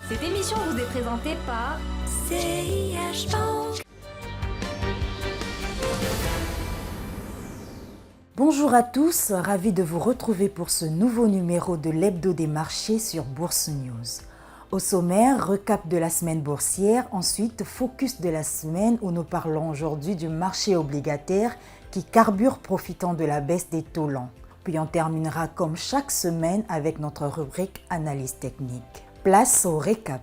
Cette émission vous est présentée par CIH Bank. Bonjour à tous, ravi de vous retrouver pour ce nouveau numéro de l'Hebdo des marchés sur Bourse News. Au sommaire, recap de la semaine boursière, ensuite focus de la semaine où nous parlons aujourd'hui du marché obligataire qui carbure profitant de la baisse des taux lents. Puis on terminera comme chaque semaine avec notre rubrique analyse technique. Place au récap.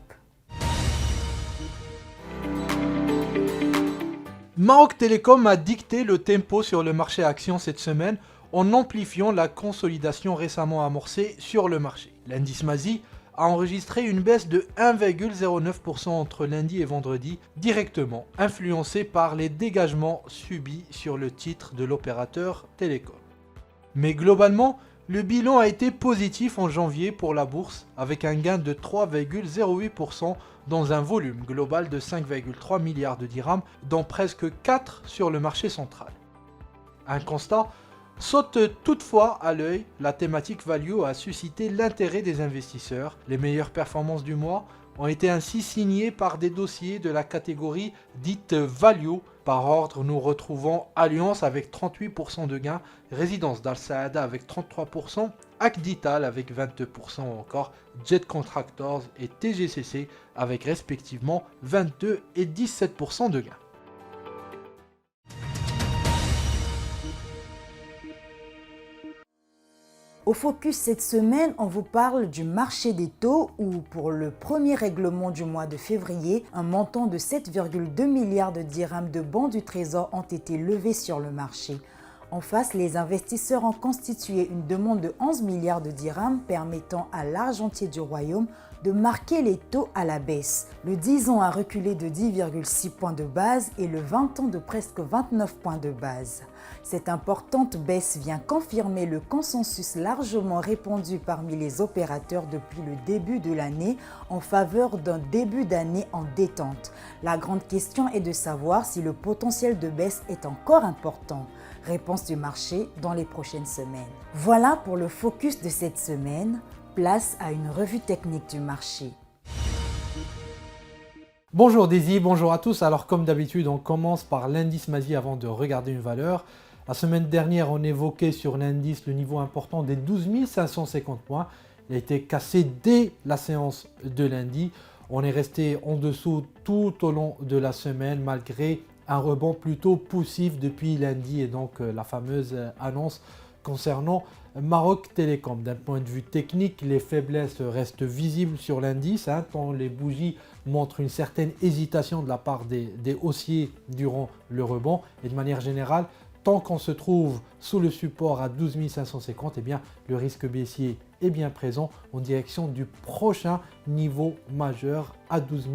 Maroc Télécom a dicté le tempo sur le marché actions cette semaine en amplifiant la consolidation récemment amorcée sur le marché. L'indice MASI a enregistré une baisse de 1,09% entre lundi et vendredi, directement influencé par les dégagements subis sur le titre de l'opérateur Télécom. Mais globalement, le bilan a été positif en janvier pour la bourse avec un gain de 3,08% dans un volume global de 5,3 milliards de dirhams, dont presque 4 sur le marché central. Un constat saute toutefois à l'œil, la thématique value a suscité l'intérêt des investisseurs. Les meilleures performances du mois ont été ainsi signées par des dossiers de la catégorie dite value. Par ordre, nous retrouvons Alliance avec 38% de gains, Résidence d'Al Saada avec 33%, Acdital avec 22% ou encore Jet Contractors et TGCC avec respectivement 22 et 17% de gains. Au focus cette semaine, on vous parle du marché des taux où, pour le premier règlement du mois de février, un montant de 7,2 milliards de dirhams de bons du Trésor ont été levés sur le marché. En face, les investisseurs ont constitué une demande de 11 milliards de dirhams permettant à l'argentier du royaume de marquer les taux à la baisse. Le 10 ans a reculé de 10,6 points de base et le 20 ans de presque 29 points de base. Cette importante baisse vient confirmer le consensus largement répandu parmi les opérateurs depuis le début de l'année en faveur d'un début d'année en détente. La grande question est de savoir si le potentiel de baisse est encore important. Réponse du marché dans les prochaines semaines. Voilà pour le focus de cette semaine. Place à une revue technique du marché. Bonjour Daisy, bonjour à tous. Alors comme d'habitude, on commence par l'indice MASI avant de regarder une valeur. La semaine dernière, on évoquait sur l'indice le niveau important des 12 550 points. Il a été cassé dès la séance de lundi. On est resté en dessous tout au long de la semaine malgré un rebond plutôt poussif depuis lundi et donc la fameuse annonce concernant Maroc Télécom. D'un point de vue technique, les faiblesses restent visibles sur l'indice, tant les bougies montrent une certaine hésitation de la part des haussiers durant le rebond. Et de manière générale, tant qu'on se trouve sous le support à 12 550, eh bien, le risque baissier est bien présent en direction du prochain niveau majeur à 12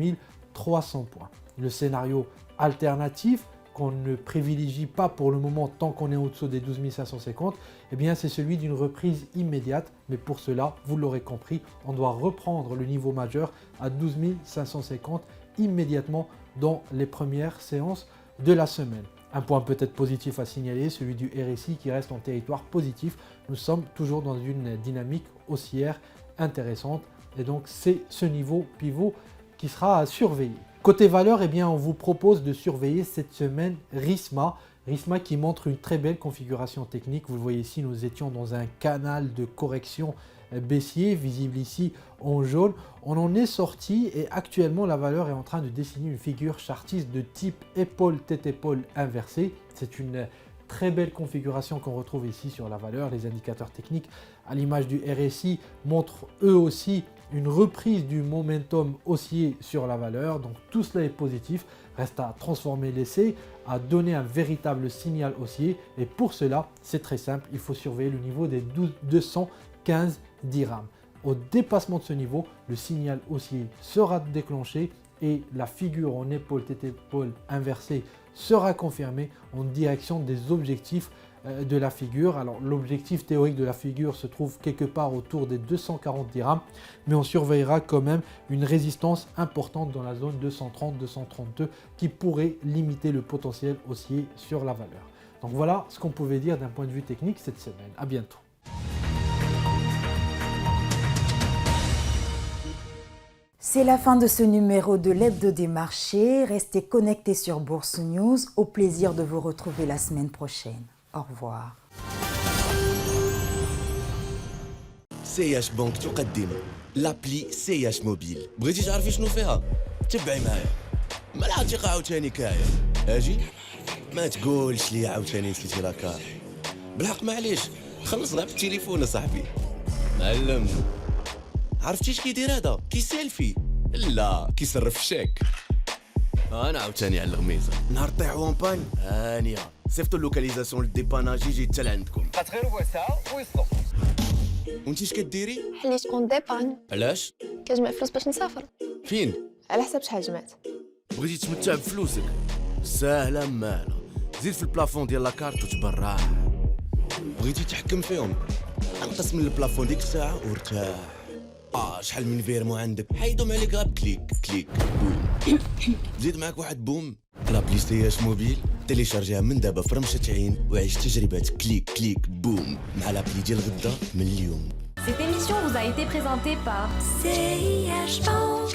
300 points. Le scénario alternatif qu'on ne privilégie pas pour le moment tant qu'on est au-dessous des 12 550, eh bien c'est celui d'une reprise immédiate. Mais pour cela, vous l'aurez compris, on doit reprendre le niveau majeur à 12 550 immédiatement dans les premières séances de la semaine. Un point peut-être positif à signaler, celui du RSI qui reste en territoire positif. Nous sommes toujours dans une dynamique haussière intéressante et donc c'est ce niveau pivot qui sera à surveiller. Côté valeur, eh bien, on vous propose de surveiller cette semaine Risma. Risma qui montre une très belle configuration technique. Vous le voyez ici, nous étions dans un canal de correction baissier, visible ici en jaune. On en est sorti et actuellement la valeur est en train de dessiner une figure chartiste de type épaule-tête-épaule inversée. C'est une très belle configuration qu'on retrouve ici sur la valeur. Les indicateurs techniques à l'image du RSI montrent eux aussi une reprise du momentum haussier sur la valeur. Donc tout cela est positif. Reste à transformer l'essai, à donner un véritable signal haussier. Et pour cela, c'est très simple. Il faut surveiller le niveau des 215 dirhams. Au dépassement de ce niveau, le signal haussier sera déclenché et la figure en épaule-tête-épaule inversée sera confirmée en direction des objectifs de la figure. Alors l'objectif théorique de la figure se trouve quelque part autour des 240 dirhams, mais on surveillera quand même une résistance importante dans la zone 230-232 qui pourrait limiter le potentiel haussier sur la valeur. Donc voilà ce qu'on pouvait dire d'un point de vue technique cette semaine. À bientôt. C'est la fin de ce numéro de l'Hebdo des marchés. Restez connectés sur Bourse News. Au plaisir de vous retrouver la semaine prochaine. Au revoir. سياش بنك تقدم لابلي سياش موبيل. بغيتي تعرفي شنو فيها؟ تبعي معايا. ما العتيقة عاوتاني كايا. اجي ما تقولش لي عاوتاني نسيتي لاكار. بالحق معليش خلصنا بالتليفون اصاحبي. معلم عرفتي اش كيدير هذا؟ كيسيلفي. لا كيصرف الشيك. انا عاوتاني على الغميزه. نهار طيحوا اونبان هانيه صيفطوا اللوكاليزاسيون للديباناج يجي حتى لعندكم. غير ساعه ويصلوا. وانتي اش كديري؟ حليت كونت ديبان علاش؟ كنجمع فلوس باش نسافر. فين؟ على حسب شحال جمعت. بغيتي تمتع بفلوسك؟ ساهله مالا. زيد في البلافون ديال لاكارت وتبرع. بغيتي تحكم فيهم؟ انقص من البلافون ديك الساعه وارتاح. شحال من فيرمو عندك حيدهم عليك غير كليك كليك بوم. زيد معاك واحد بوم. لابلي سياش موبيل تيليشارجيها من دابا في رمشة عين وعيش تجربة كليك كليك بوم مع لابلي ديال غدا من اليوم. Cette émission vous a été présentée par CIH Bank.